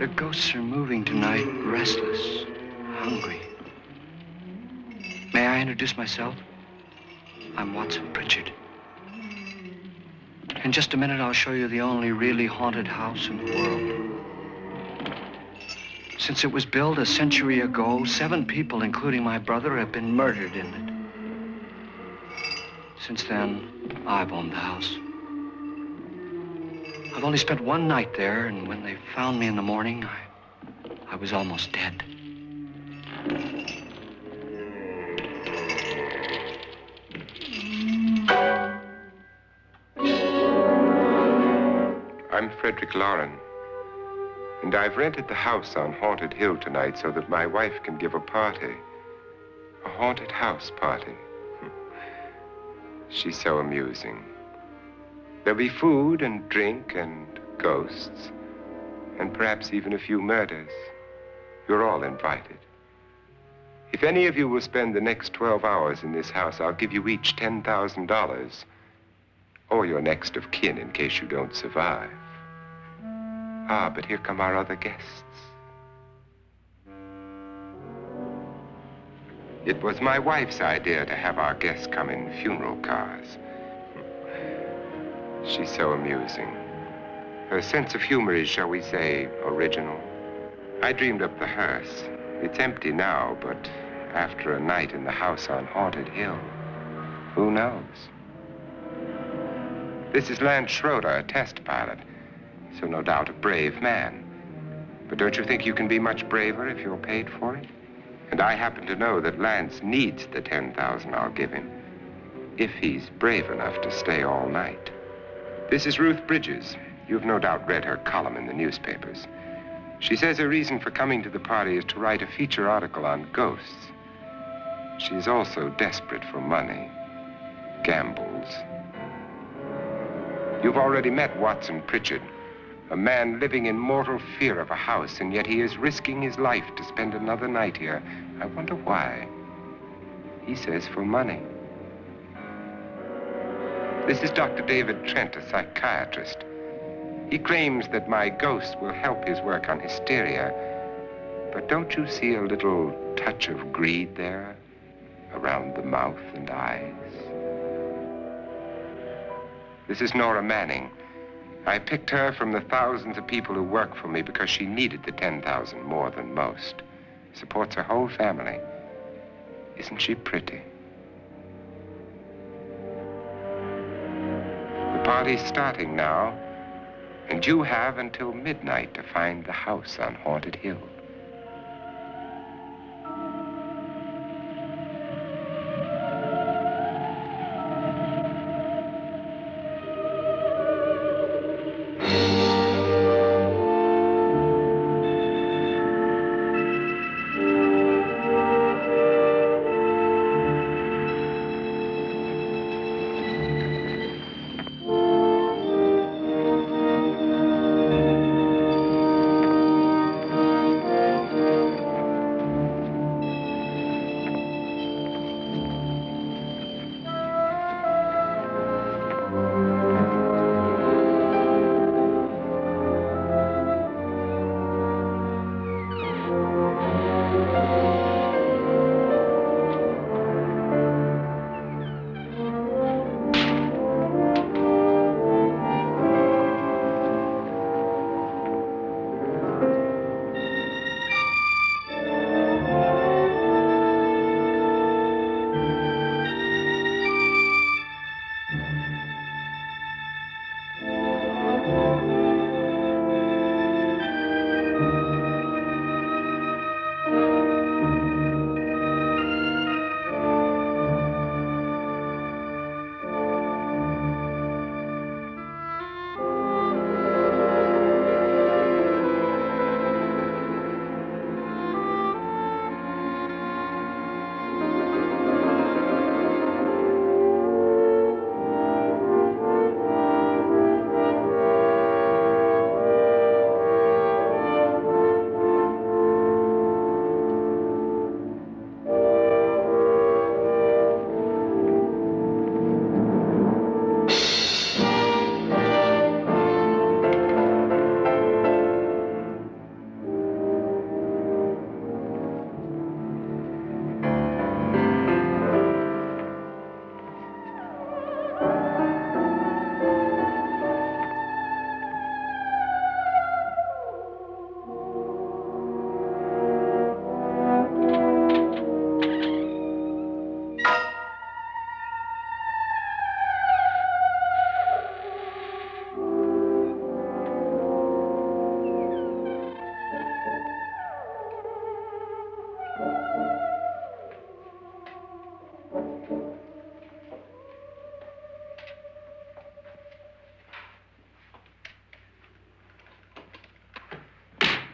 The ghosts are moving tonight, restless, hungry. May I introduce myself? I'm Watson Pritchard. In just a minute, I'll show you the only really haunted house in the world. Since it was built a century ago, 7 people, including my brother, have been murdered in it. Since then, I've owned the house. I've only spent 1 night there, and when they found me in the morning, I was almost dead. I'm Frederick Loren, and I've rented the house on Haunted Hill tonight so that my wife can give a party. A haunted house party. She's so amusing. There'll be food and drink and ghosts, and perhaps even a few murders. You're all invited. If any of you will spend the next 12 hours in this house, I'll give you each $10,000, or your next of kin in case you don't survive. Ah, but here come our other guests. It was my wife's idea to have our guests come in funeral cars. She's so amusing. Her sense of humor is, shall we say, original. I dreamed up the hearse. It's empty now, but after a night in the house on Haunted Hill, who knows? This is Lance Schroeder, a test pilot, so no doubt a brave man. But don't you think you can be much braver if you're paid for it? And I happen to know that Lance needs the $10,000 I'll give him, if he's brave enough to stay all night. This is Ruth Bridges. You've no doubt read her column in the newspapers. She says her reason for coming to the party is to write a feature article on ghosts. She's also desperate for money, gambles. You've already met Watson Pritchard, a man living in mortal fear of a house, and yet he is risking his life to spend another night here. I wonder why. He says for money. This is Dr. David Trent, a psychiatrist. He claims that my ghost will help his work on hysteria. But don't you see a little touch of greed there around the mouth and eyes? This is Nora Manning. I picked her from the thousands of people who work for me because she needed the $10,000 more than most. Supports her whole family. Isn't she pretty? The party's starting now, and you have until midnight to find the house on Haunted Hill.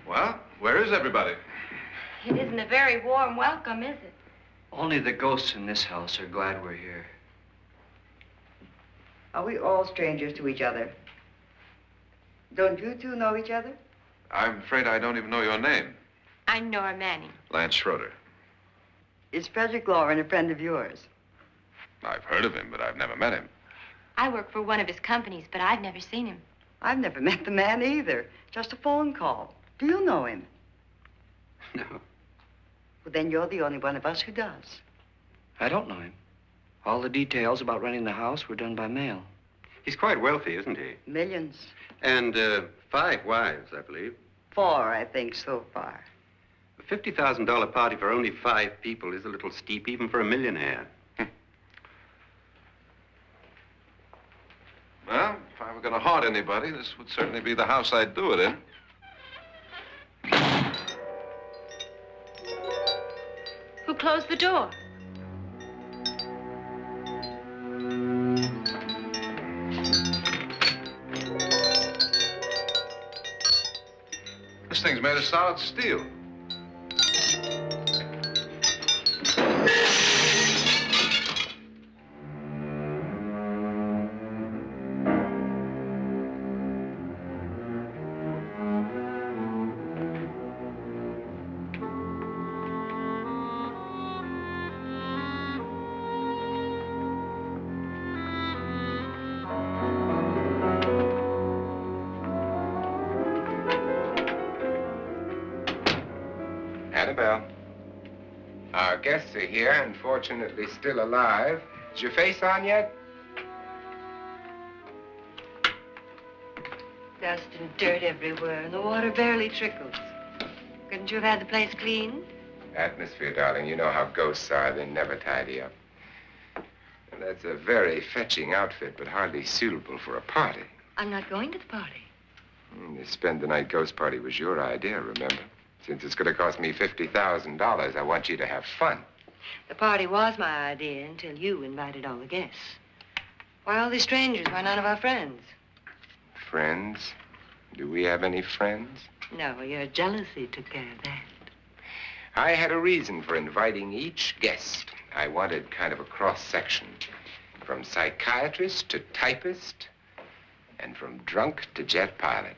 Well, where is everybody? It isn't a very warm welcome, is it? Only the ghosts in this house are glad we're here. Are we all strangers to each other? Don't you two know each other? I'm afraid I don't even know your name. I'm Nora Manning. Lance Schroeder. Is Frederick Loren a friend of yours? I've heard of him, but I've never met him. I work for one of his companies, but I've never seen him. I've never met the man either. Just a phone call. Do you know him? No. Well, then you're the only one of us who does. I don't know him. All the details about renting the house were done by mail. He's quite wealthy, isn't he? Millions. And 5 wives, I believe. 4, I think, so far. A $50,000 party for only 5 people is a little steep, even for a millionaire. Well, if I were going to haunt anybody, this would certainly be the house I'd do it in. Who closed the door? This thing's made of solid steel. Annabelle, our guests are here, unfortunately still alive. Is your face on yet? Dust and dirt everywhere, and the water barely trickles. Couldn't you have had the place cleaned? Atmosphere, darling. You know how ghosts are. They never tidy up. And that's a very fetching outfit, but hardly suitable for a party. I'm not going to the party. The spend-the-night ghost party was your idea, remember? Since it's going to cost me $50,000, I want you to have fun. The party was my idea until you invited all the guests. Why all these strangers? Why none of our friends? Friends? Do we have any friends? No, your jealousy took care of that. I had a reason for inviting each guest. I wanted kind of a cross-section. From psychiatrist to typist, and from drunk to jet pilot.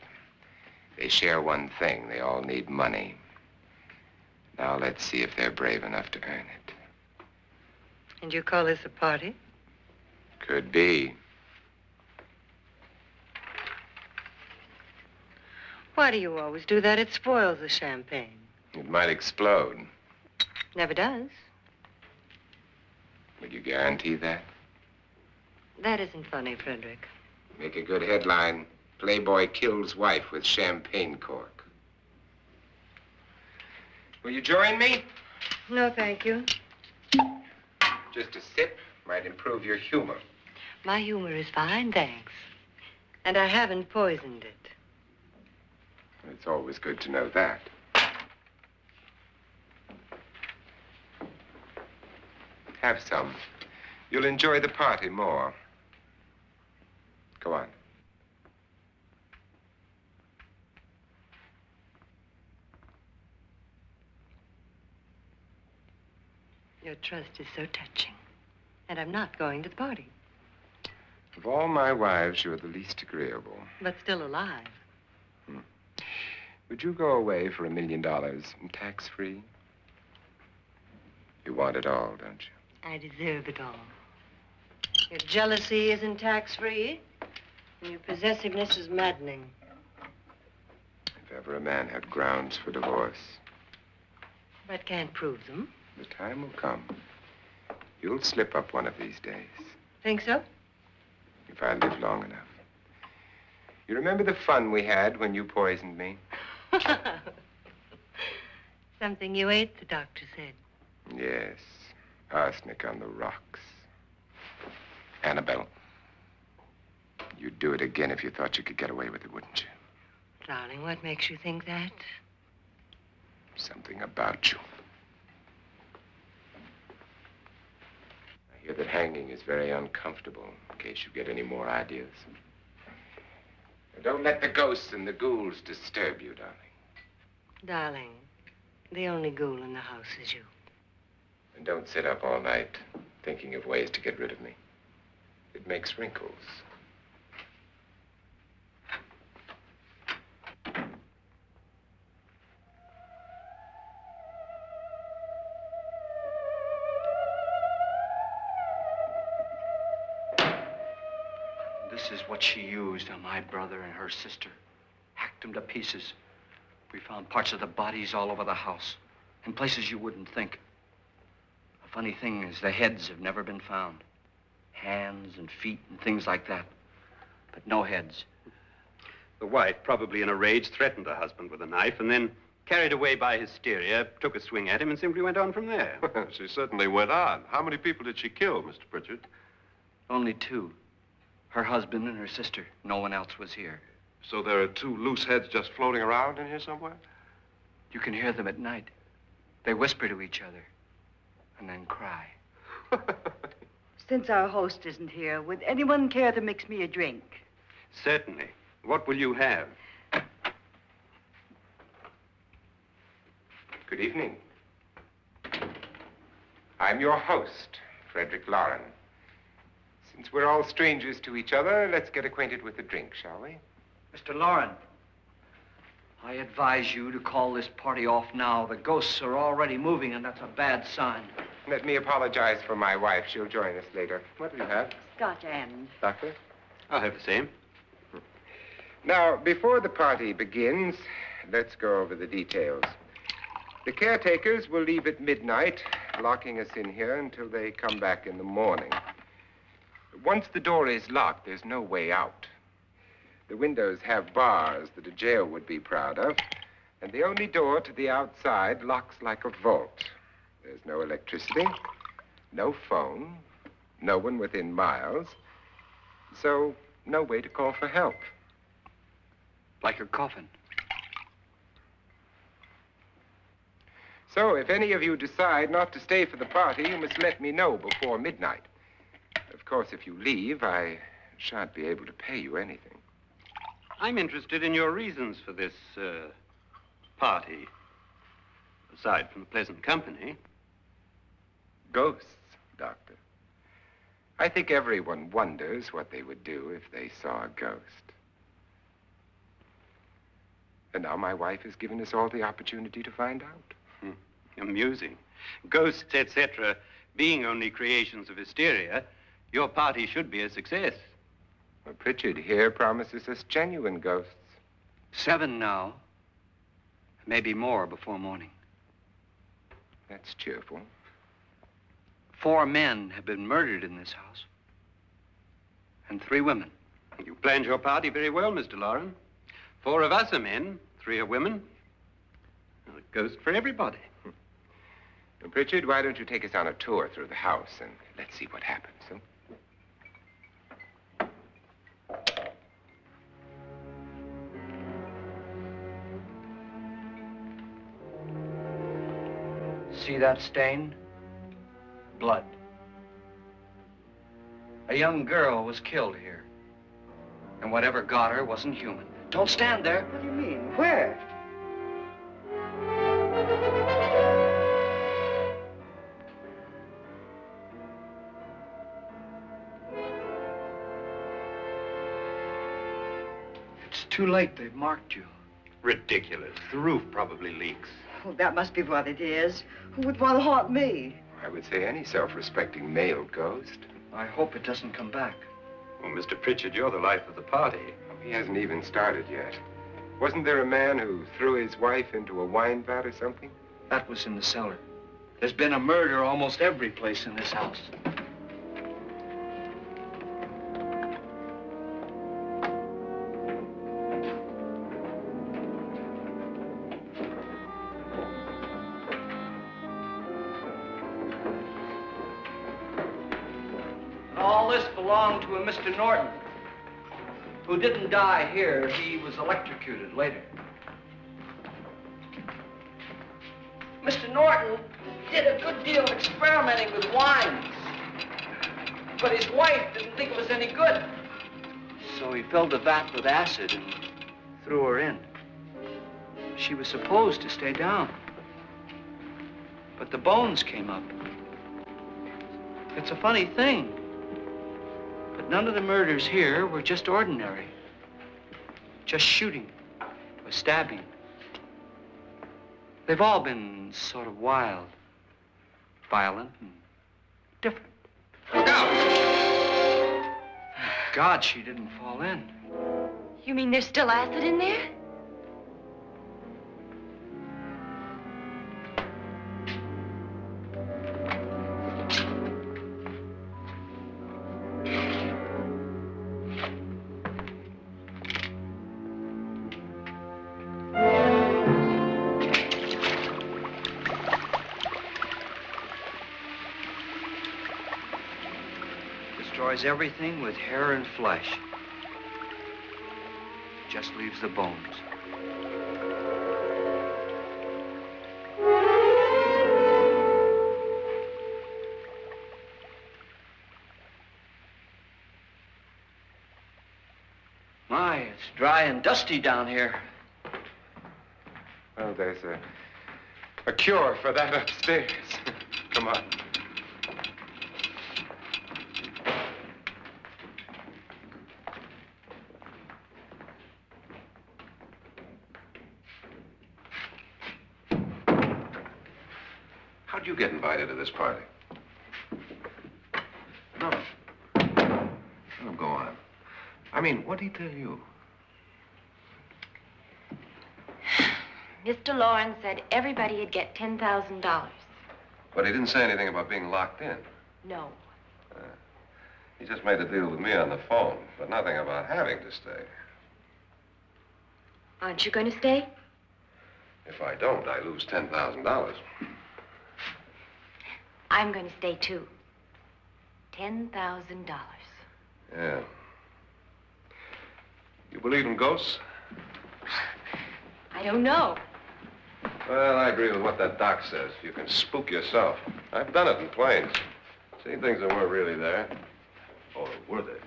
They share one thing. They all need money. Now let's see if they're brave enough to earn it. And you call this a party? Could be. Why do you always do that? It spoils the champagne. It might explode. Never does. Would you guarantee that? That isn't funny, Frederick. Make a good headline. Playboy kills wife with champagne cork. Will you join me? No, thank you. Just a sip might improve your humor. My humor is fine, thanks. And I haven't poisoned it. It's always good to know that. Have some. You'll enjoy the party more. Go on. Your trust is so touching. And I'm not going to the party. Of all my wives, you're the least agreeable. But still alive. Would you go away for $1 million tax-free? You want it all, don't you? I deserve it all. Your jealousy isn't tax-free. And your possessiveness is maddening. If ever a man had grounds for divorce, But can't prove them. the time will come. You'll slip up one of these days. Think so? If I live long enough. You remember the fun we had when you poisoned me? Something you ate, the doctor said. Yes. Arsenic on the rocks. Annabelle, you'd do it again if you thought you could get away with it, wouldn't you? Darling, what makes you think that? Something about you. I hear that hanging is very uncomfortable, in case you get any more ideas. Now, don't let the ghosts and the ghouls disturb you, darling. Darling, the only ghoul in the house is you. And don't sit up all night thinking of ways to get rid of me. It makes wrinkles. This is what she used on my brother and her sister. Hacked them to pieces. We found parts of the bodies all over the house, in places you wouldn't think. The funny thing is the heads have never been found. Hands and feet and things like that. But no heads. The wife, probably in a rage, threatened her husband with a knife and then, carried away by hysteria, took a swing at him and simply went on from there. She certainly went on. How many people did she kill, Mr. Pritchard? Only two. Her husband and her sister. No one else was here. So there are two loose heads just floating around in here somewhere? You can hear them at night. They whisper to each other and then cry. Since our host isn't here, would anyone care to mix me a drink? Certainly. What will you have? Good evening. I'm your host, Frederick Loren. Since we're all strangers to each other, let's get acquainted with a drink, shall we? Mr. Loren, I advise you to call this party off now. The ghosts are already moving, and that's a bad sign. Let me apologize for my wife. She'll join us later. What will you have? Scotch and. Doctor? I'll have the same. Now, before the party begins, let's go over the details. The caretakers will leave at midnight, locking us in here until they come back in the morning. Once the door is locked, there's no way out. The windows have bars that a jail would be proud of, and the only door to the outside locks like a vault. There's no electricity, no phone, no one within miles, so no way to call for help. Like a coffin. So if any of you decide not to stay for the party, you must let me know before midnight. Of course, if you leave, I shan't be able to pay you anything. I'm interested in your reasons for this, party. Aside from the pleasant company. Ghosts, Doctor. I think everyone wonders what they would do if they saw a ghost. And now my wife has given us all the opportunity to find out. Amusing. Ghosts, etc., being only creations of hysteria, your party should be a success. Well, Pritchard here promises us genuine ghosts. 7 now. Maybe more before morning. That's cheerful. 4 men have been murdered in this house. And 3 women. You planned your party very well, Mr. Loren. 4 of us are men, 3 are women. Well, a ghost for everybody. Now, Pritchard, why don't you take us on a tour through the house and let's see what happens, huh? See that stain? Blood. A young girl was killed here. And whatever got her wasn't human. Don't stand there. What do you mean? Where? It's too late. They've marked you. Ridiculous. The roof probably leaks. Oh, that must be what it is. Who would want to haunt me? I would say any self-respecting male ghost. I hope it doesn't come back. Well, Mr. Pritchard, you're the life of the party. He hasn't even started yet. Wasn't there a man who threw his wife into a wine vat or something? That was in the cellar. There's been a murder almost every place in this house. All this belonged to a Mr. Norton, who didn't die here. He was electrocuted later. Mr. Norton did a good deal of experimenting with wines, but his wife didn't think it was any good. So he filled the vat with acid and threw her in. She was supposed to stay down. But the bones came up. It's a funny thing. But none of the murders here were just ordinary. Just shooting or stabbing. They've all been sort of wild, violent, and different. Look out! Thank God she didn't fall in. You mean there's still acid in there? Destroys everything with hair and flesh. Just leaves the bones. My, it's dry and dusty down here. Well, there's a cure for that upstairs. Come on. How'd you get invited to this party? No. Oh, go on. I mean, what did he tell you? Mr. Lawrence said everybody'd get $10,000. But he didn't say anything about being locked in. No. He just made a deal with me on the phone, but nothing about having to stay. Aren't you going to stay? If I don't, I lose $10,000. I'm going to stay, too. $10,000. Yeah. You believe in ghosts? I don't know. Well, I agree with what that doc says. You can spook yourself. I've done it in planes. Seen things that weren't really there. Or were they?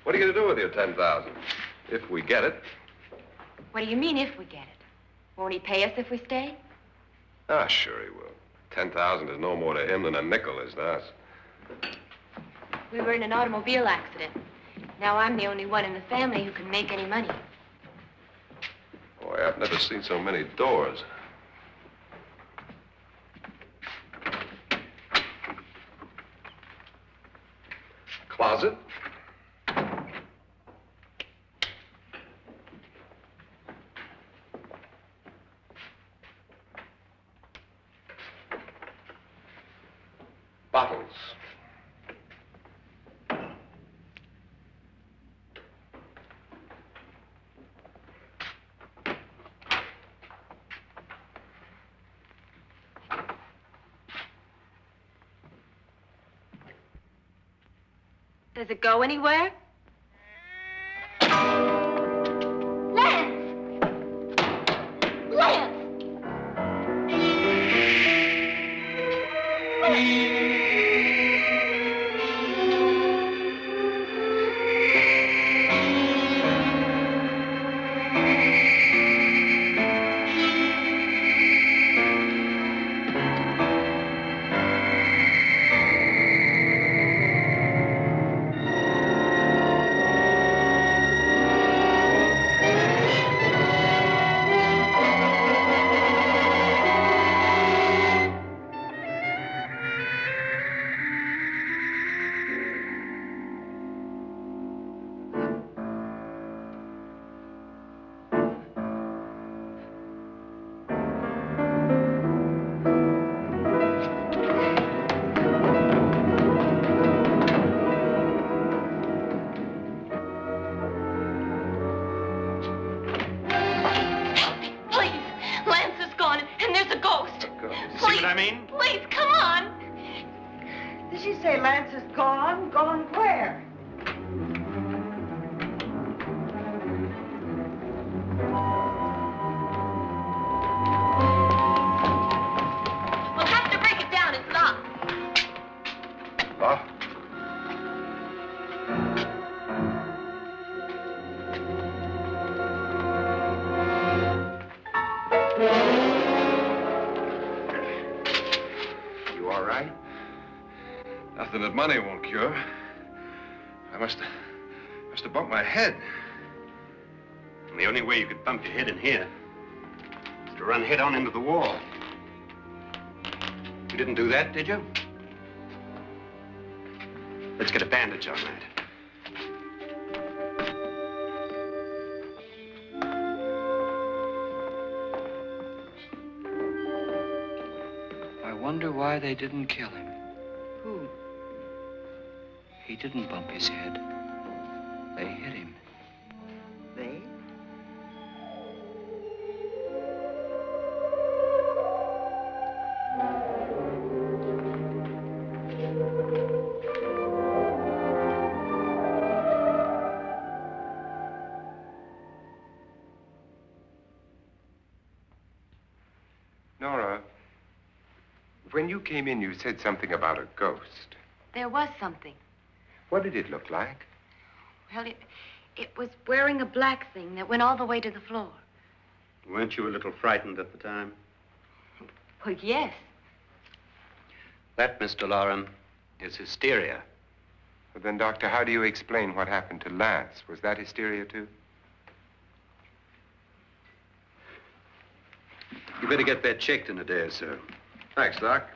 What are you going to do with your $10,000? If we get it. What do you mean, if we get it? Won't he pay us if we stay? Ah, sure he will. 10,000 is no more to him than a nickel is to us. We were in an automobile accident. Now I'm the only one in the family who can make any money. Boy, I've never seen so many doors. Closet? Bottles. Does it go anywhere? Lance! Lance! Please, come on. Did she say Lance is gone? Gone where? We'll have to break it down. It's locked. Locked? money won't cure. I must have bumped my head. And the only way you could bump your head in here is to run head on into the wall. You didn't do that, did you? Let's get a bandage on that. I wonder why they didn't kill him. Who? He didn't bump his head. They hit him. They? Nora, when you came in, you said something about a ghost. There was something. What did it look like? Well, it was wearing a black thing that went all the way to the floor. Weren't you a little frightened at the time? Well, yes. That, Mr. Loren, is hysteria. Well, then, Doctor, how do you explain what happened to Lance? Was that hysteria, too? You better get that checked in a day or so. Thanks, Doc.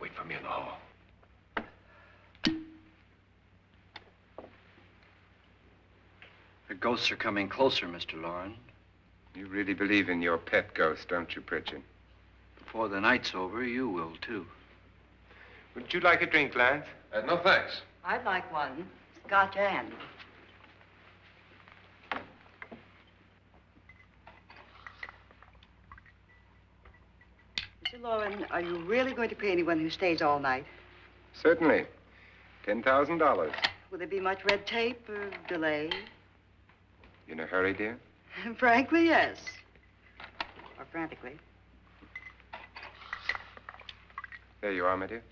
Wait for me in the hall. The ghosts are coming closer, Mr. Loren. You really believe in your pet ghost, don't you, Pritchard? Before the night's over, you will, too. Would you like a drink, Lance? No, thanks. I'd like one. Scotch and. Mr. Loren, are you really going to pay anyone who stays all night? Certainly. $10,000. Will there be much red tape or delay? In a hurry, dear? Frankly, yes. Or frantically. There you are, my dear.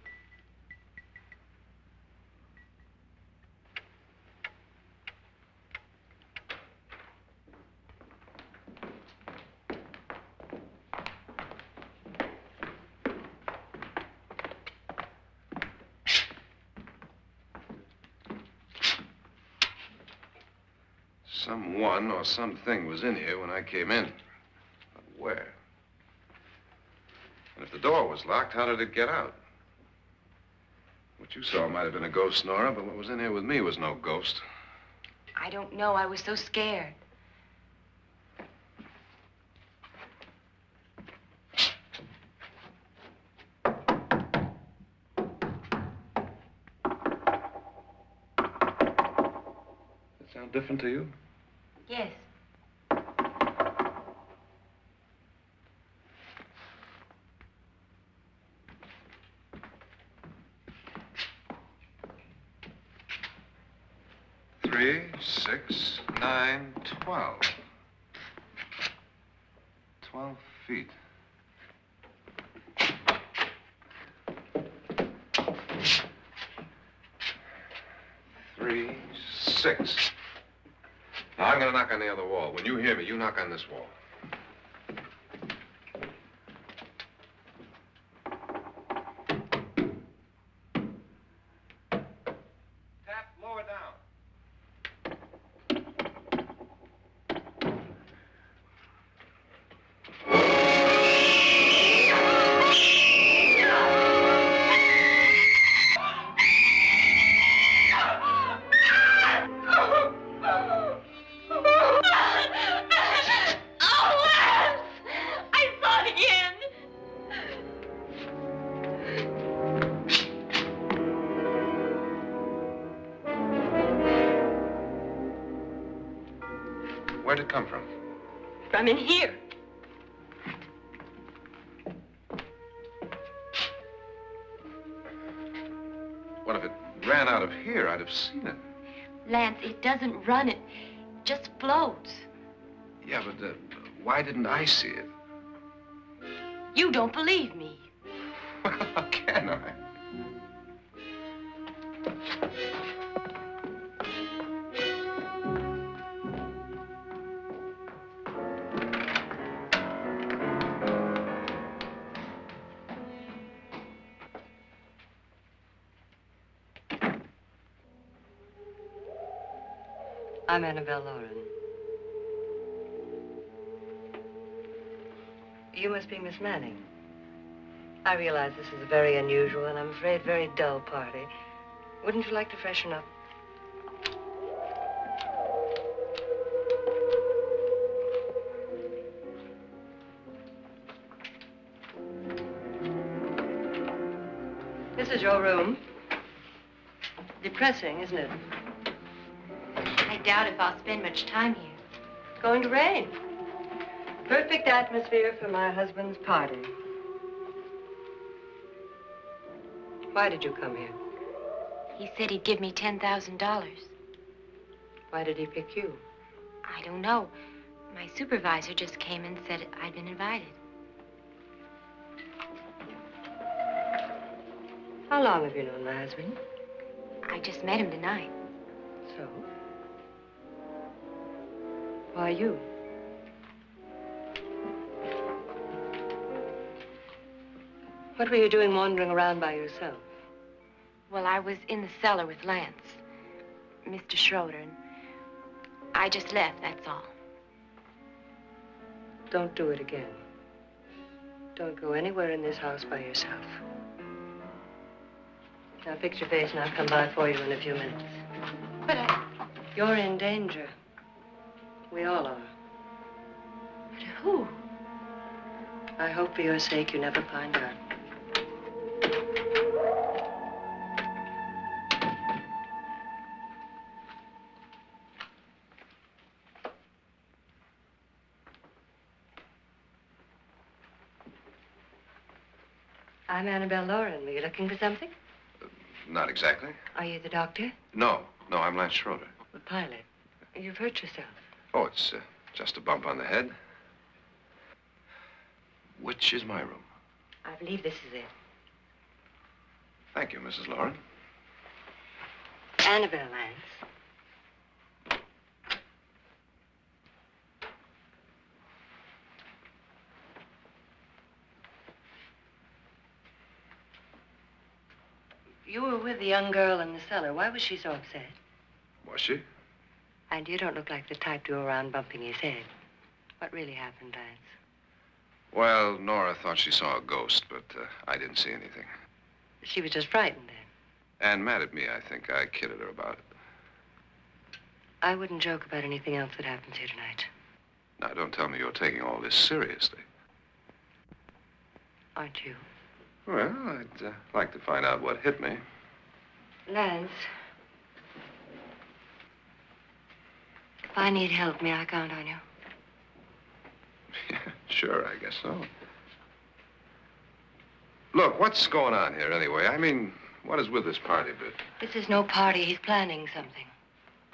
Someone or something was in here when I came in. But where? And if the door was locked, how did it get out? What you saw might have been a ghost, Nora, but what was in here with me was no ghost. I don't know. I was so scared. Does that sound different to you? Yes. Three, 6, 9, 12. 12 feet. Three, 6. Now, I'm going to knock on the other wall. When you hear me, you knock on this wall. Tap lower down. Where'd it come from? From in here. What if it ran out of here? I'd have seen it. Lance, it doesn't run. It just floats. Yeah, but why didn't I see it? You don't believe me. Well, how can I? I'm Annabelle Lauren. You must be Miss Manning. I realize this is a very unusual and I'm afraid very dull party. Wouldn't you like to freshen up? This is your room. Depressing, isn't it? I doubt if I'll spend much time here. It's going to rain. Perfect atmosphere for my husband's party. Why did you come here? He said he'd give me $10,000. Why did he pick you? I don't know. My supervisor just came and said I'd been invited. How long have you known my husband? I just met him tonight. So? Why you? What were you doing wandering around by yourself? Well, I was in the cellar with Lance, Mr. Schroeder, and I just left, that's all. Don't do it again. Don't go anywhere in this house by yourself. Now fix your face and I'll come by for you in a few minutes. But You're in danger. We all are. But who? I hope for your sake you never find out. I'm Annabelle Lauren. Were you looking for something? Not exactly. Are you the doctor? No, I'm Lance Schroeder. The pilot. You've hurt yourself. Oh, it's just a bump on the head. Which is my room? I believe this is it. Thank you, Mrs. Lauren. Annabelle Lance. You were with the young girl in the cellar. Why was she so upset? Was she? And you don't look like the type to go around bumping his head. What really happened, Lance? Well, Nora thought she saw a ghost, but I didn't see anything. She was just frightened then. And mad at me, I think. I kidded her about it. I wouldn't joke about anything else that happens here tonight. Now, don't tell me you're taking all this seriously. Aren't you? Well, I'd like to find out what hit me. Lance. If I need help, may I count on you? Yeah, sure, I guess so. Look, what's going on here anyway? I mean, what is with this party bit? This is no party. He's planning something.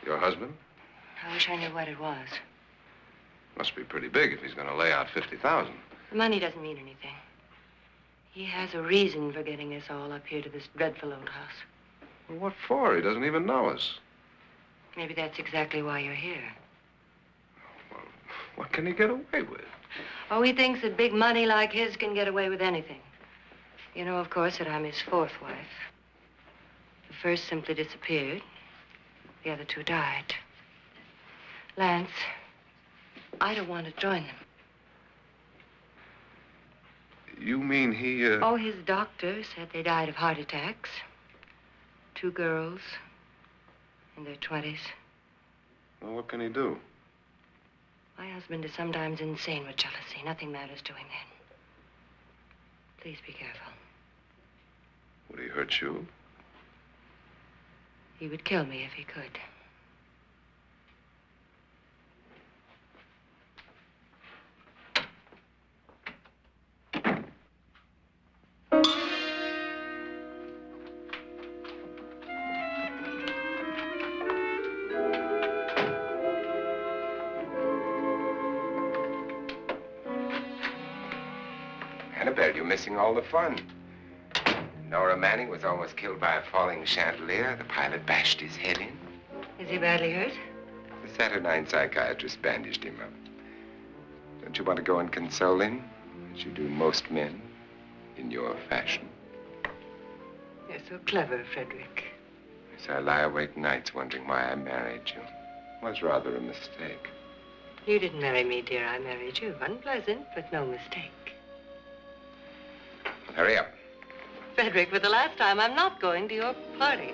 Your husband? I wish I knew what it was. Must be pretty big if he's going to lay out 50,000. The money doesn't mean anything. He has a reason for getting us all up here to this dreadful old house. Well, what for? He doesn't even know us. Maybe that's exactly why you're here. Well, what can he get away with? Oh, he thinks that big money like his can get away with anything. You know, of course, that I'm his fourth wife. The first simply disappeared. The other two died. Lance, I don't want to join them. You mean he, Oh, his doctor said they died of heart attacks. 2 girls in their 20s. Well, what can he do? My husband is sometimes insane with jealousy. Nothing matters to him then. Please be careful. Would he hurt you? He would kill me if he could. Annabelle, you're missing all the fun. Nora Manning was almost killed by a falling chandelier. The pilot bashed his head in. Is he badly hurt? The Saturnine psychiatrist bandaged him up. Don't you want to go and console him, as you do most men, in your fashion? You're so clever, Frederick. So I lie awake nights wondering why I married you. was rather a mistake. You didn't marry me, dear. I married you. Unpleasant, but no mistake. Hurry up. Frederick, for the last time, I'm not going to your party.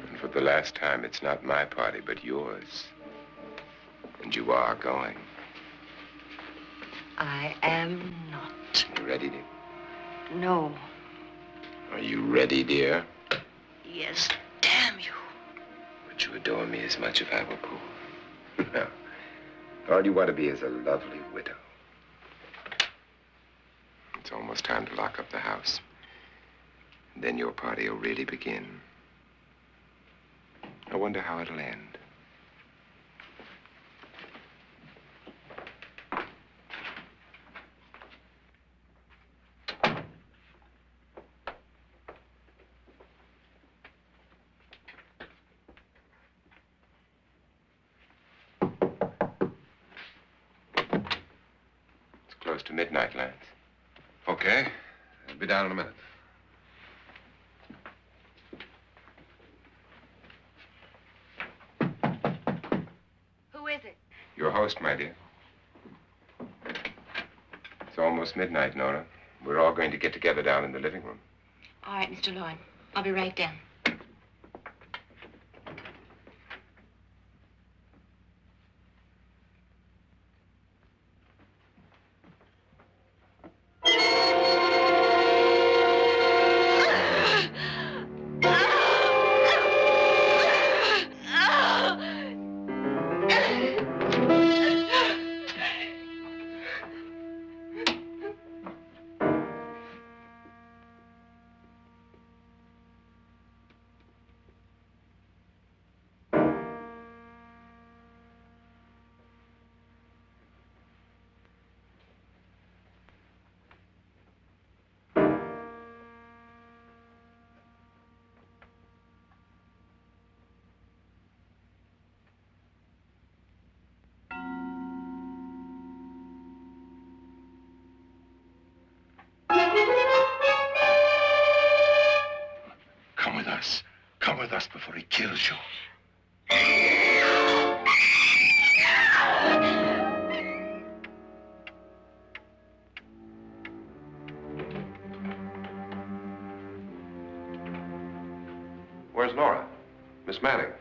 And for the last time, it's not my party, but yours. And you are going. I am not. You ready, dear? No. Are you ready, dear? Yes, damn you. Would you adore me as much if I were poor? No. All you want to be is a lovely widow. It's almost time to lock up the house. And then your party will really begin. I wonder how it'll end. It's close to midnight, Lance. Okay. I'll be down in a minute. Who is it? Your host, my dear. It's almost midnight, Nora. We're all going to get together down in the living room. All right, Mr. Lloyd. I'll be right down. Come with us. Come with us before he kills you. Where's Nora? Miss Manning.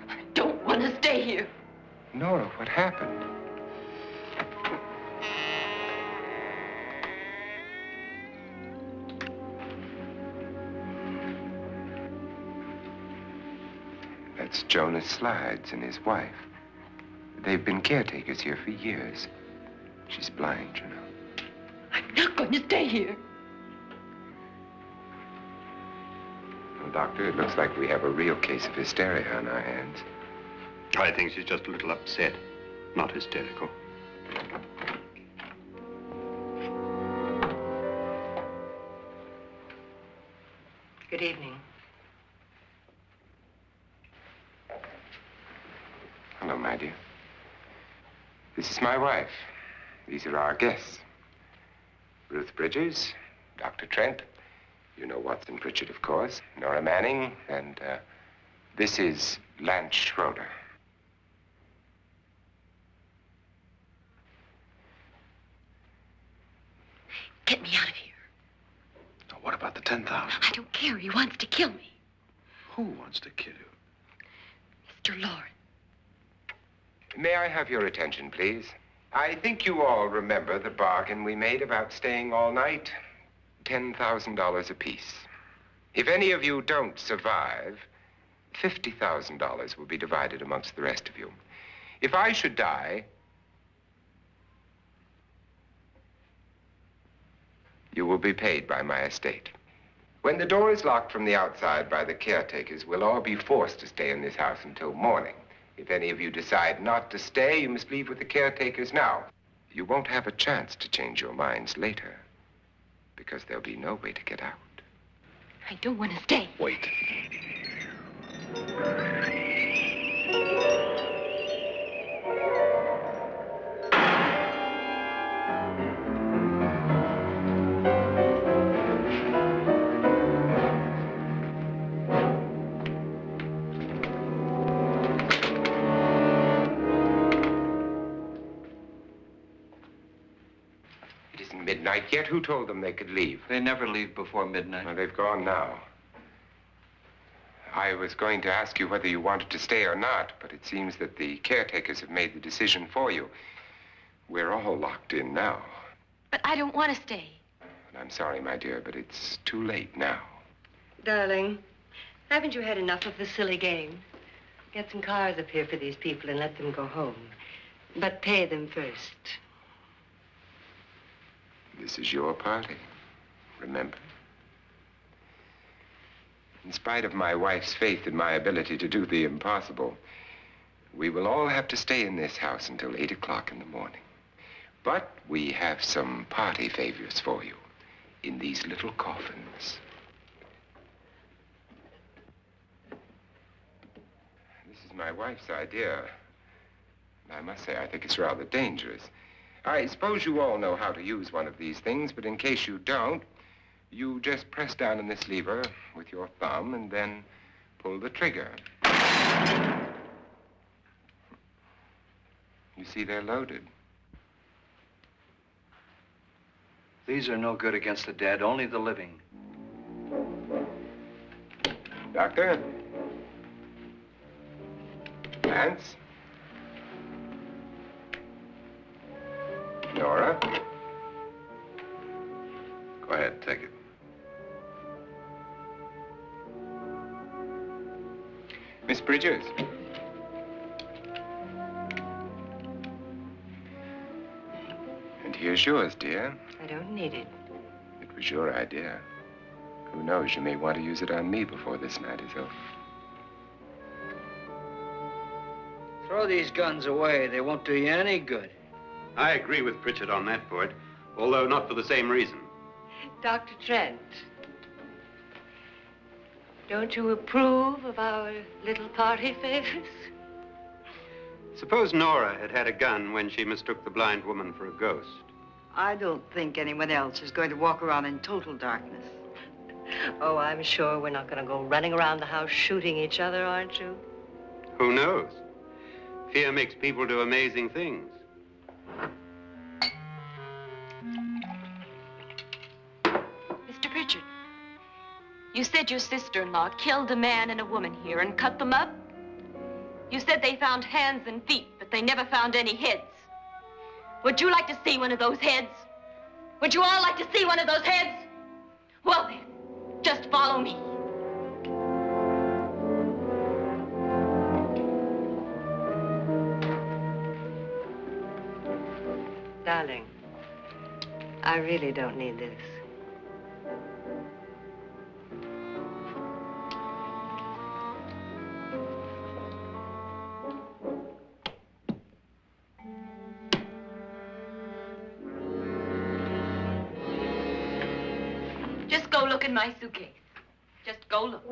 I don't want to stay here. Nora, what happened? That's Jonas Slides and his wife. They've been caretakers here for years. She's blind, you know. I'm not going to stay here. Well, Doctor, it looks like we have a real case of hysteria on our hands. I think she's just a little upset, not hysterical. Good evening. Hello, my dear. This is my wife. These are our guests. Ruth Bridges, Dr. Trent. You know Watson Pritchard, of course. Nora Manning, and this is Lance Schroeder. Get me out of here. Now, what about the 10,000? I don't care. He wants to kill me. Who wants to kill you? Mr. Lawrence. May I have your attention, please? I think you all remember the bargain we made about staying all night. $10,000 apiece. If any of you don't survive, $50,000 will be divided amongst the rest of you. If I should die, you will be paid by my estate. When the door is locked from the outside by the caretakers, we'll all be forced to stay in this house until morning. If any of you decide not to stay, you must leave with the caretakers now. You won't have a chance to change your minds later, because there'll be no way to get out. I don't want to stay. Wait. isn't midnight yet. Who told them they could leave? They never leave before midnight. Well, they've gone now. I was going to ask you whether you wanted to stay or not, but it seems that the caretakers have made the decision for you. We're all locked in now. But I don't want to stay. And I'm sorry, my dear, but it's too late now. Darling, haven't you had enough of the silly game? Get some cars up here for these people and let them go home. But pay them first. This is your party, remember? In spite of my wife's faith in my ability to do the impossible, we will all have to stay in this house until 8 o'clock in the morning. But we have some party favors for you in these little coffins. This is my wife's idea. I must say, I think it's rather dangerous. I suppose you all know how to use one of these things, but in case you don't, you just press down on this lever with your thumb and then pull the trigger. You see, they're loaded. These are no good against the dead, only the living. Doctor? Lance? Nora? Go ahead, take it. Miss Bridges? And here's yours, dear. I don't need it. It was your idea. Who knows, you may want to use it on me before this night is over. Throw these guns away. They won't do you any good. I agree with Pritchard on that point, although not for the same reason. Dr. Trent, don't you approve of our little party favors? Suppose Nora had had a gun when she mistook the blind woman for a ghost. I don't think anyone else is going to walk around in total darkness. Oh, I'm sure we're not going to go running around the house shooting each other, aren't you? Who knows? Fear makes people do amazing things. Mr. Pritchard, you said your sister-in-law killed a man and a woman here and cut them up? You said they found hands and feet, but they never found any heads. Would you like to see one of those heads? Would you all like to see one of those heads? Well then, just follow me. Darling, I really don't need this. Just go look in my suitcase. Just go look.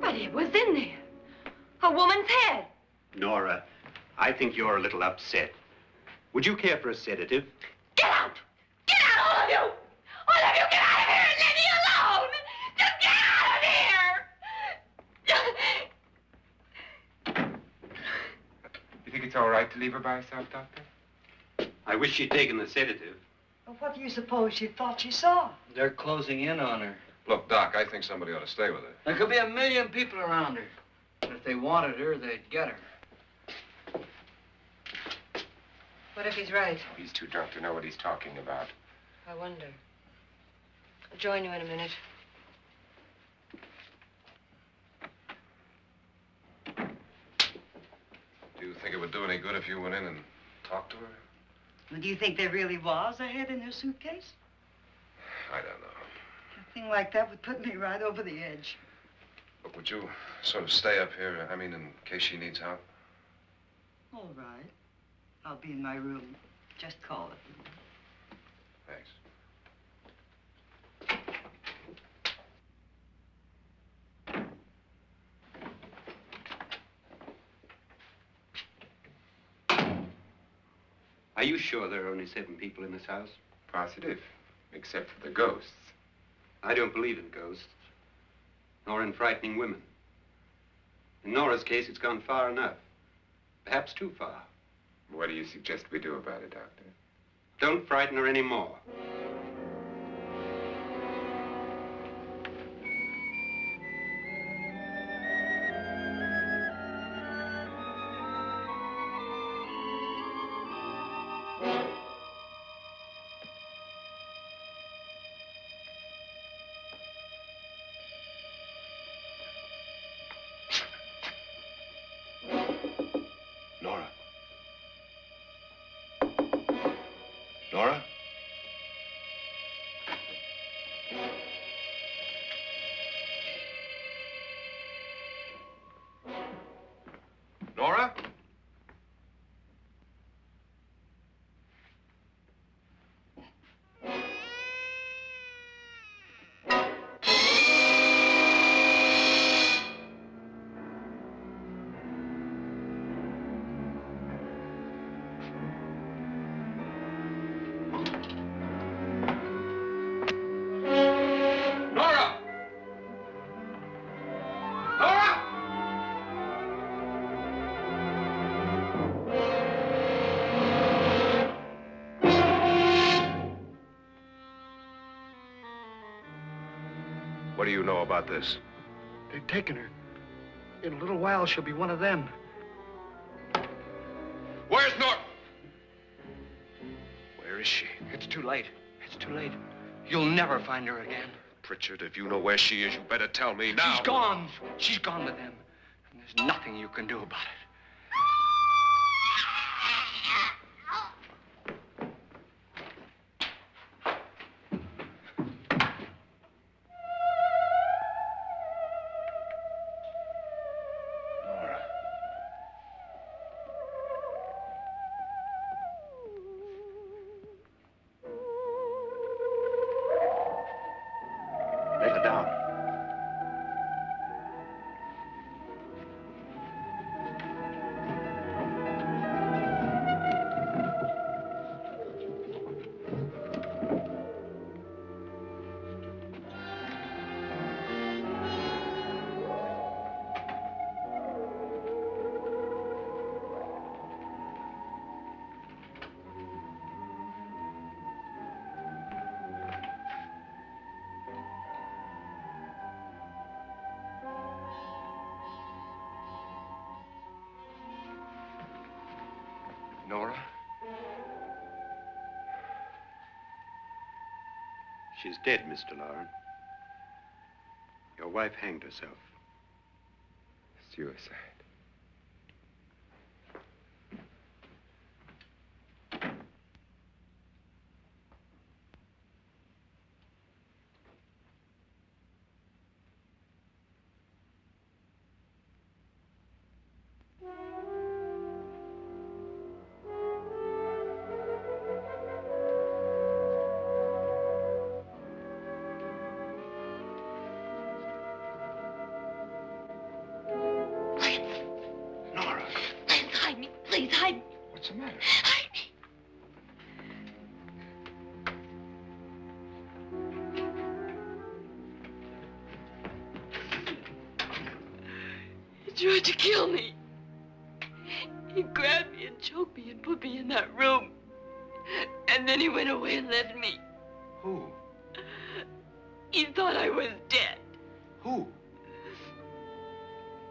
But it was in there. A woman's head. Nora, I think you're a little upset. Would you care for a sedative? Get out! Get out, all of you! All of you, get out of here and leave me alone! Just get out of here! You think it's all right to leave her by herself, Doctor? I wish she'd taken the sedative. Well, what do you suppose she thought she saw? They're closing in on her. Look, Doc, I think somebody ought to stay with her. There could be 1 million people around her. And if they wanted her, they'd get her. What if he's right? He's too drunk to know what he's talking about. I wonder. I'll join you in a minute. Do you think it would do any good if you went in and talked to her? Well, do you think there really was a head in her suitcase? I don't know. A thing like that would put me right over the edge. Look, would you sort of stay up here, I mean, in case she needs help? All right. I'll be in my room. Just call it. Thanks. Are you sure there are only 7 people in this house? Positive, except for the ghosts. I don't believe in ghosts, nor in frightening women. In Nora's case, it's gone far enough. Perhaps too far. What do you suggest we do about it, Doctor? Don't frighten her anymore. Nora? Nora? Nora? Nora! Nora! What do you know about this? They've taken her. In a little while, she'll be one of them. Where's Nora? Where is she? It's too late. It's too late. You'll never find her again. Pritchard, if you know where she is, you better tell me now. She's gone. She's gone with them. And there's nothing you can do about it. Nora. Lay her down. Nora? She's dead, Mr. Loren. Your wife hanged herself. Suicide. Nora, Please hide me. Please hide me. what's the matter? Hide me. He tried to kill me. He grabbed me and choked me and put me in that room. And then he went away and left me. Who? He thought I was dead. Who?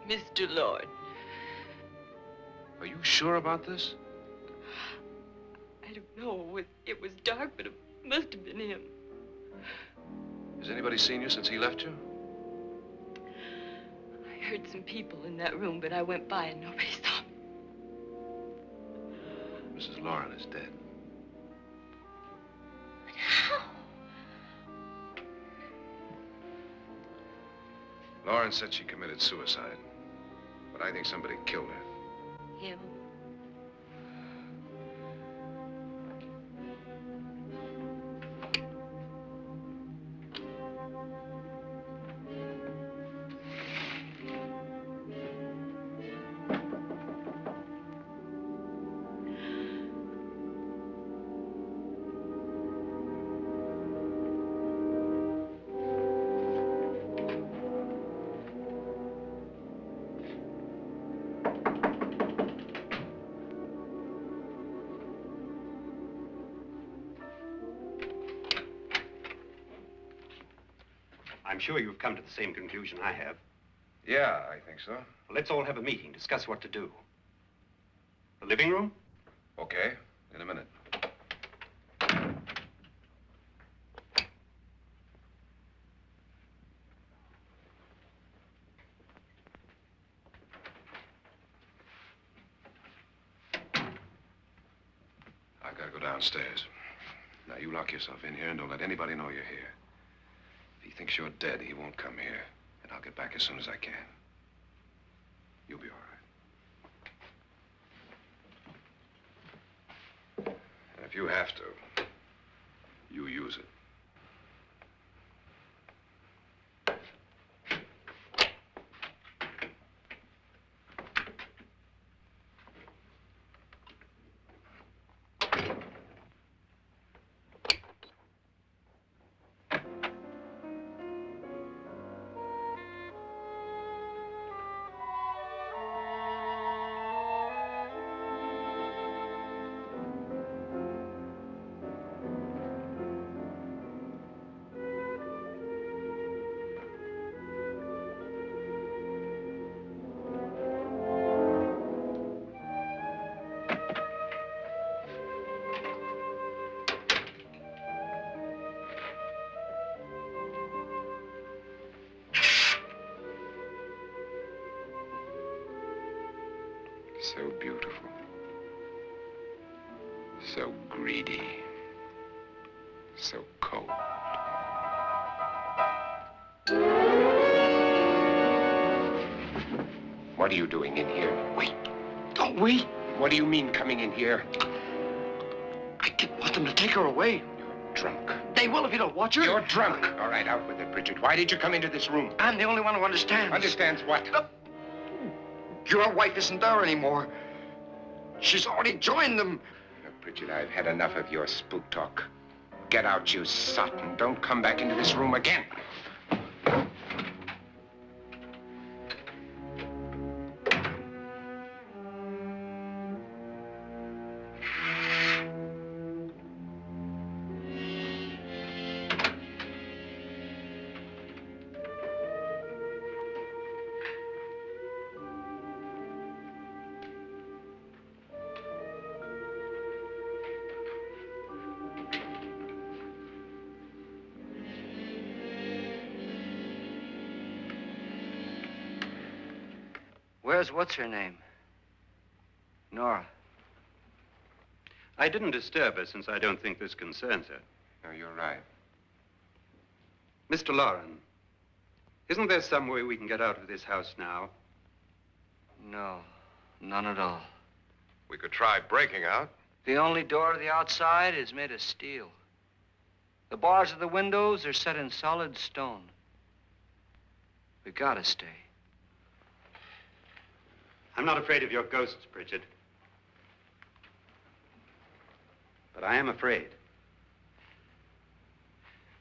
Mr. Lord. Are you sure about this? I don't know. It was dark, but it must have been him. Has anybody seen you since he left you? I heard some people in that room, but I went by and nobody saw me. Mrs. Loren is dead. But how? Loren said she committed suicide, but I think somebody killed her. Him. I'm sure you've come to the same conclusion I have. Yeah, I think so. Well, let's all have a meeting, discuss what to do. The living room? Okay, in a minute. I've got to go downstairs. Now, you lock yourself in here and don't let anybody know you're here. If he thinks you're dead, he won't come here. And I'll get back as soon as I can. You'll be all right. And if you have to, you use it. So beautiful. So greedy. So cold. What are you doing in here? Wait. Don't wait. What do you mean coming in here? I didn't want them to take her away. You're drunk. They will if you don't watch her. You're drunk. All right, out with it, Bridget. Why did you come into this room? I'm the only one who understands. Understands what? Your wife isn't there anymore. She's already joined them. Look, Bridget, I've had enough of your spook talk. Get out, you sot, and don't come back into this room again. Where's what's-her-name? Nora. I didn't disturb her since I don't think this concerns her. No, you're right. Mr. Loren, isn't there some way we can get out of this house now? No, none at all. We could try breaking out. The only door to the outside is made of steel. The bars of the windows are set in solid stone. We gotta stay. I'm not afraid of your ghosts, Bridget. But I am afraid.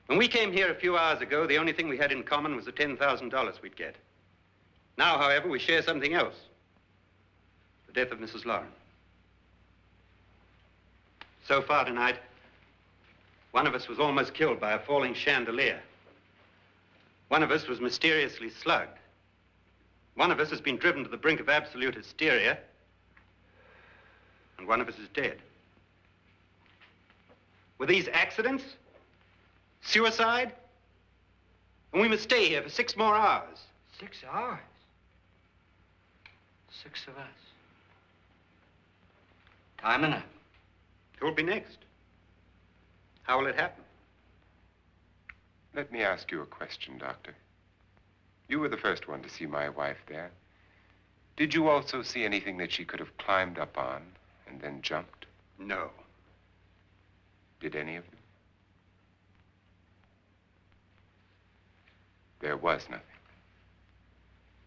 When we came here a few hours ago, the only thing we had in common was the $10,000 we'd get. Now, however, we share something else. The death of Mrs. Loren. So far tonight, one of us was almost killed by a falling chandelier. One of us was mysteriously slugged. One of us has been driven to the brink of absolute hysteria, and one of us is dead. Were these accidents? Suicide? And we must stay here for 6 more hours. 6 hours? 6 of us. Time enough. Who will be next? How will it happen? Let me ask you a question, Doctor. You were the first one to see my wife there. Did you also see anything that she could have climbed up on and then jumped? No. Did any of you? There was nothing.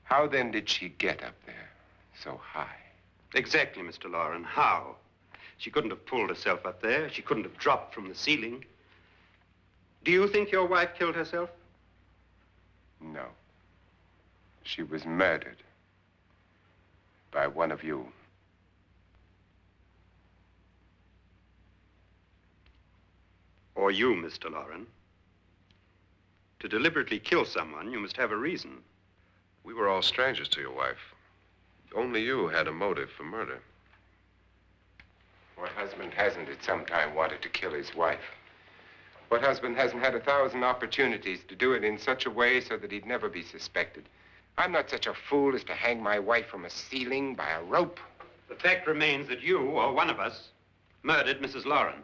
How then did she get up there so high? Exactly, Mr. Loren. How? She couldn't have pulled herself up there. She couldn't have dropped from the ceiling. Do you think your wife killed herself? No. She was murdered by one of you. Or you, Mr. Loren. To deliberately kill someone, you must have a reason. We were all strangers to your wife. Only you had a motive for murder. What husband hasn't at some time wanted to kill his wife? What husband hasn't had 1,000 opportunities to do it in such a way so that he'd never be suspected? I'm not such a fool as to hang my wife from a ceiling by a rope. The fact remains that you, or one of us, murdered Mrs. Lauren.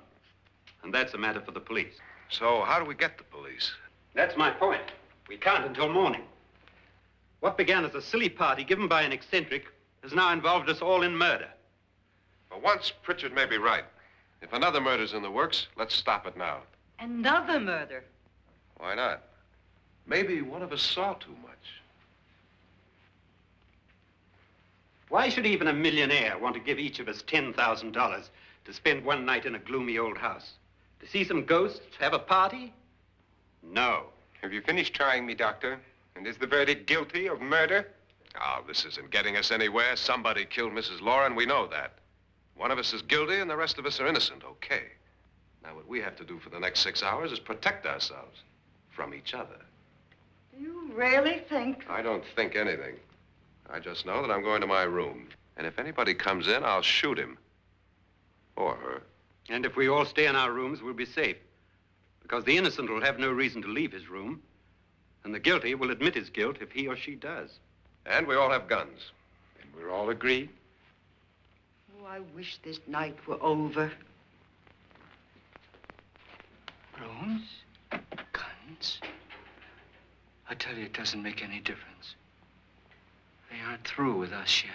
And that's a matter for the police. So how do we get the police? That's my point. We can't until morning. What began as a silly party given by an eccentric has now involved us all in murder. For once, Pritchard may be right. If another murder's in the works, let's stop it now. Another murder. Why not? Maybe one of us saw too much. Why should even a millionaire want to give each of us $10,000 to spend one night in a gloomy old house? To see some ghosts, have a party? No. Have you finished trying me, Doctor? And is the verdict guilty of murder? Oh, this isn't getting us anywhere. Somebody killed Mrs. Lauren. We know that. One of us is guilty and the rest of us are innocent, okay. Now, what we have to do for the next 6 hours is protect ourselves from each other. You really think? I don't think anything. I just know that I'm going to my room. And if anybody comes in, I'll shoot him. Or her. And if we all stay in our rooms, we'll be safe. Because the innocent will have no reason to leave his room. And the guilty will admit his guilt if he or she does. And we all have guns. And we're all agreed? Oh, I wish this night were over. Rooms? Guns? I tell you, it doesn't make any difference. They aren't through with us yet.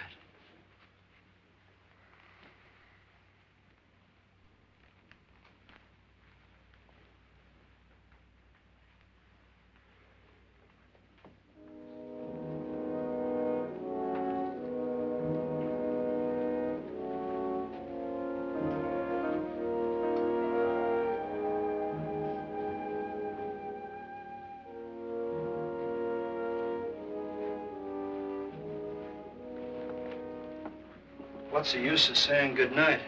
What's the use of saying goodnight?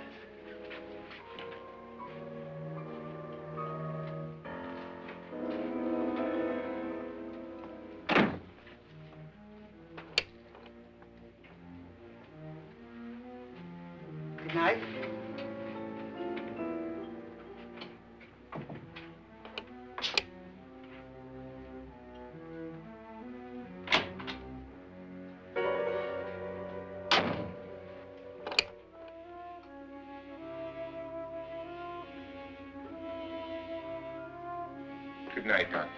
Good night. Good night, Doctor.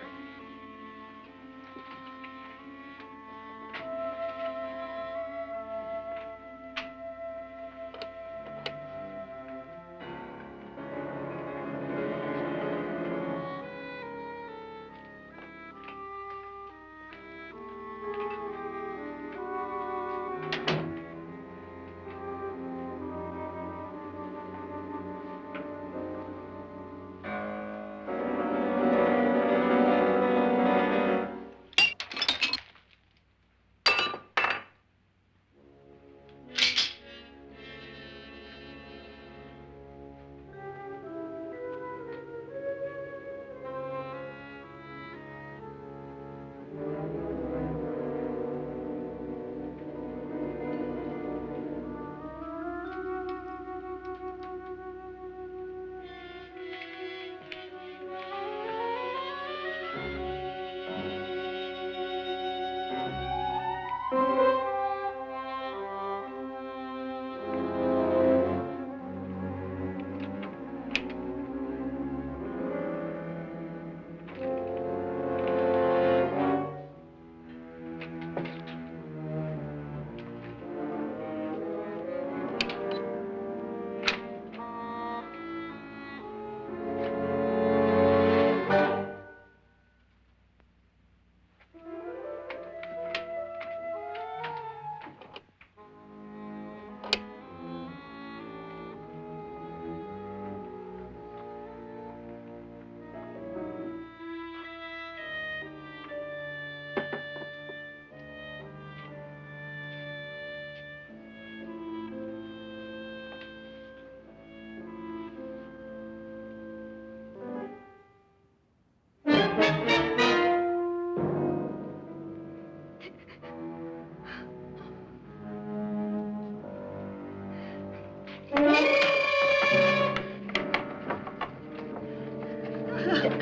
Nora,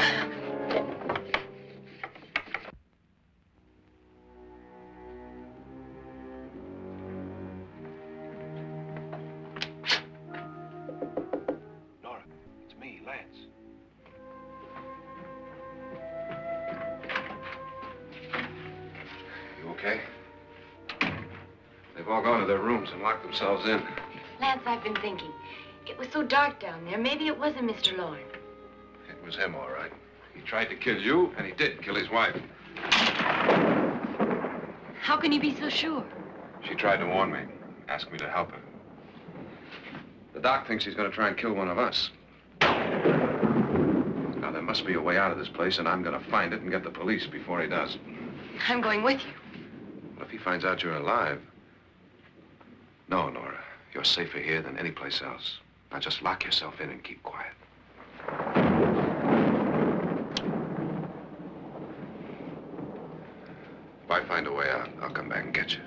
it's me, Lance. You okay? They've all gone to their rooms and locked themselves in. Lance, I've been thinking. It was so dark down there. Maybe it wasn't Mr. Lorne. It was him, all right. He tried to kill you, and he did kill his wife. How can you be so sure? She tried to warn me, asked me to help her. The doc thinks he's going to try and kill one of us. Now, there must be a way out of this place, and I'm going to find it and get the police before he does. I'm going with you. What if he finds out you're alive? No, Nora. You're safer here than any place else. Now, just lock yourself in and keep quiet. If I find a way out, I'll come back and get you.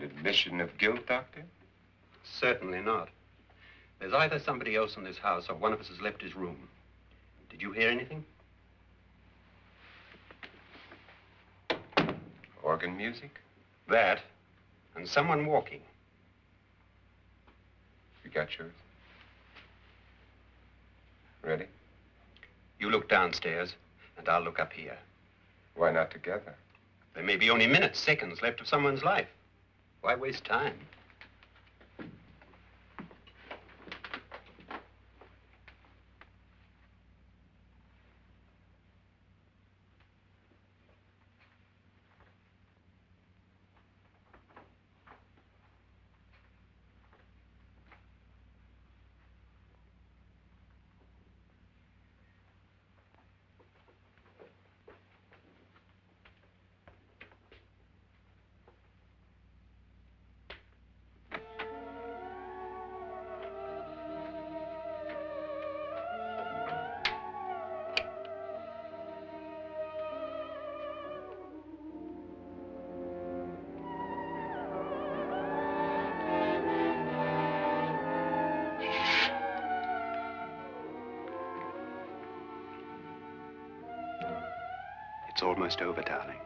An admission of guilt, Doctor? Certainly not. There's either somebody else in this house or one of us has left his room. Did you hear anything? Organ music? That, and someone walking. You got yours? Ready? You look downstairs, and I'll look up here. Why not together? There may be only minutes, seconds left of someone's life. Why waste time? It's almost over, darling.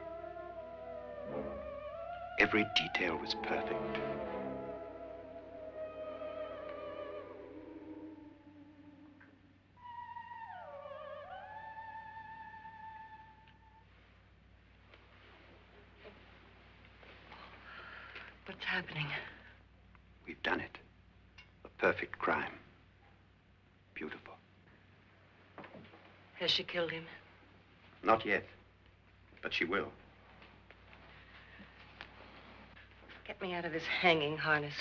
Every detail was perfect. What's happening? We've done it. A perfect crime. Beautiful. Has she killed him? Not yet, but she will. Get me out of this hanging harness.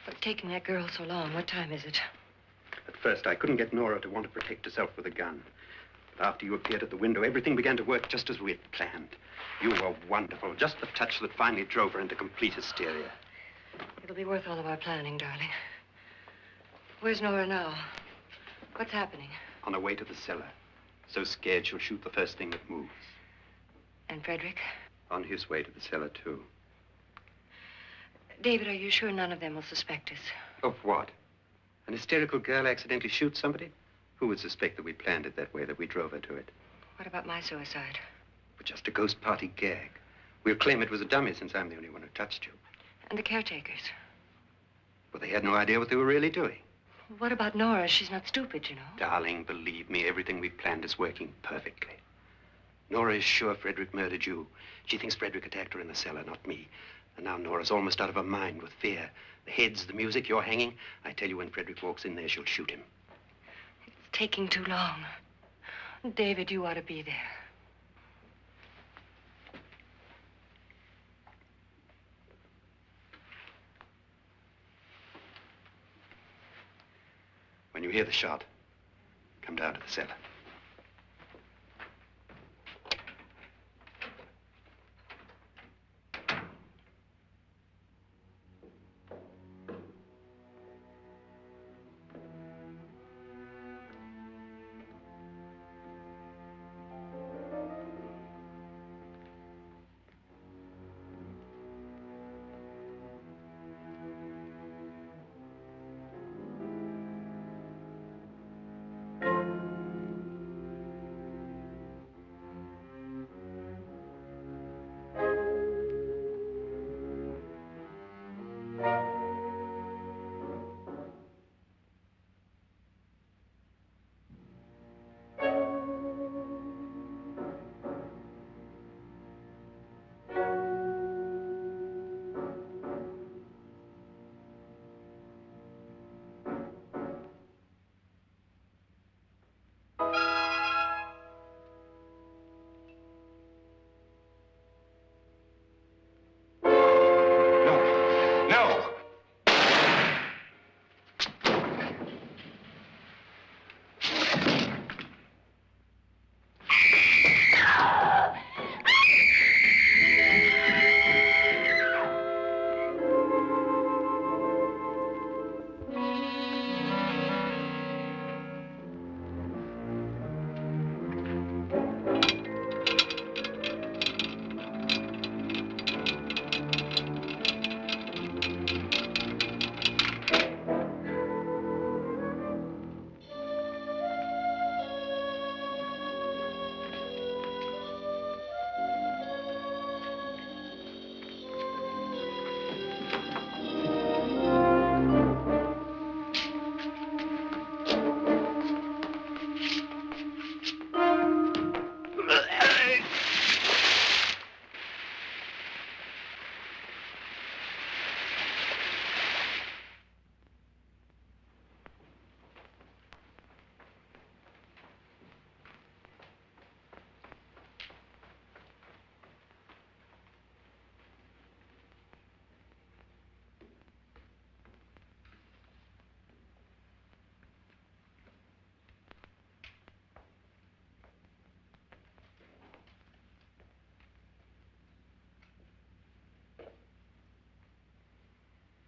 What's taking that girl so long? What time is it? At first, I couldn't get Nora to want to protect herself with a gun. But after you appeared at the window, everything began to work just as we had planned. You were wonderful. Just the touch that finally drove her into complete hysteria. It'll be worth all of our planning, darling. Where's Nora now? What's happening? On her way to the cellar. So scared she'll shoot the first thing that moves. And Frederick? On his way to the cellar, too. David, are you sure none of them will suspect us? Of what? An hysterical girl accidentally shoots somebody? Who would suspect that we planned it that way, that we drove her to it? What about my suicide? But just a ghost party gag. We'll claim it was a dummy since I'm the only one who touched you. And the caretakers? Well, they had no idea what they were really doing. What about Nora? She's not stupid, you know. Darling, believe me, everything we've planned is working perfectly. Nora is sure Frederick murdered you. She thinks Frederick attacked her in the cellar, not me. And now Nora's almost out of her mind with fear. The heads, the music, you're hanging. I tell you, when Frederick walks in there, she'll shoot him. It's taking too long. David, you ought to be there. When you hear the shot, come down to the cellar.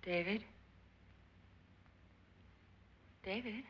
David? David?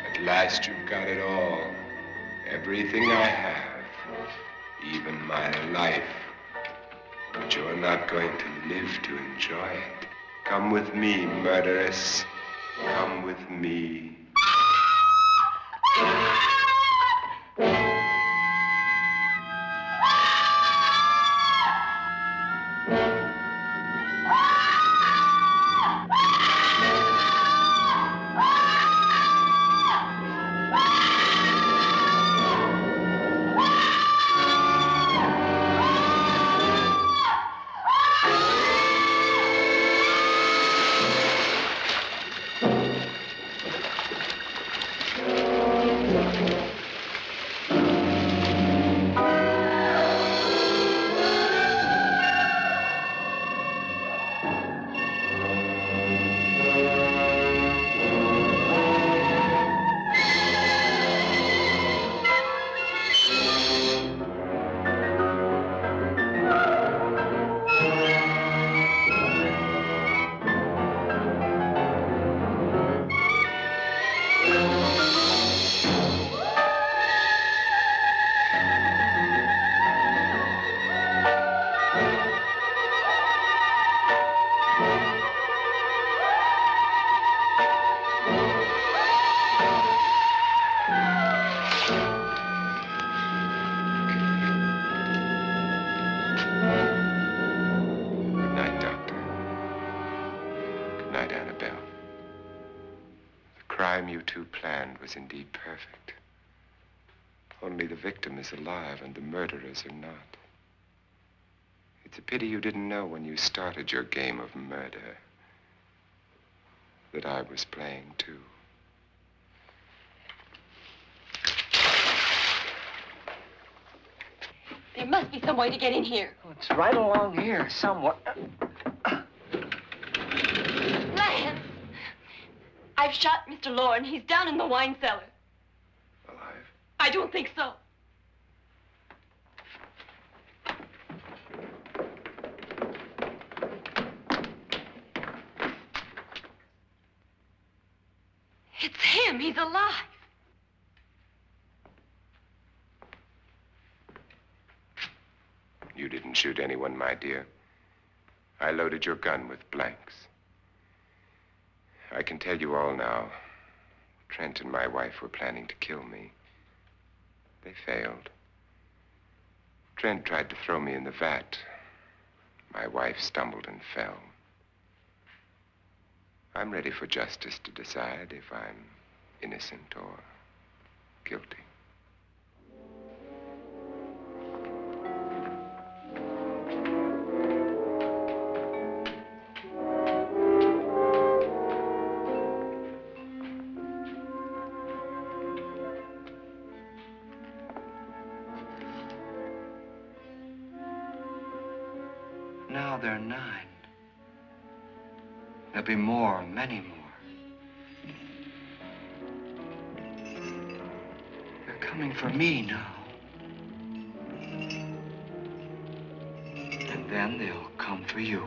At last you've got it all. Everything I have. Even my life. But you're not going to live to enjoy it. Come with me, murderess. Come with me. Was indeed perfect. Only the victim is alive and the murderers are not. It's a pity you didn't know when you started your game of murder that I was playing too. There must be some way to get in here. Oh, it's right along here, somewhere. Lance! I've shot Mr. Loren. He's down in the wine cellar. Alive? I don't think so. It's him. He's alive. You didn't shoot anyone, my dear. I loaded your gun with blanks. I can tell you all now. Trent and my wife were planning to kill me. They failed. Trent tried to throw me in the vat. My wife stumbled and fell. I'm ready for justice to decide if I'm innocent or guilty. Now they're 9. There'll be more, many more. They're coming for me now. And then they'll come for you.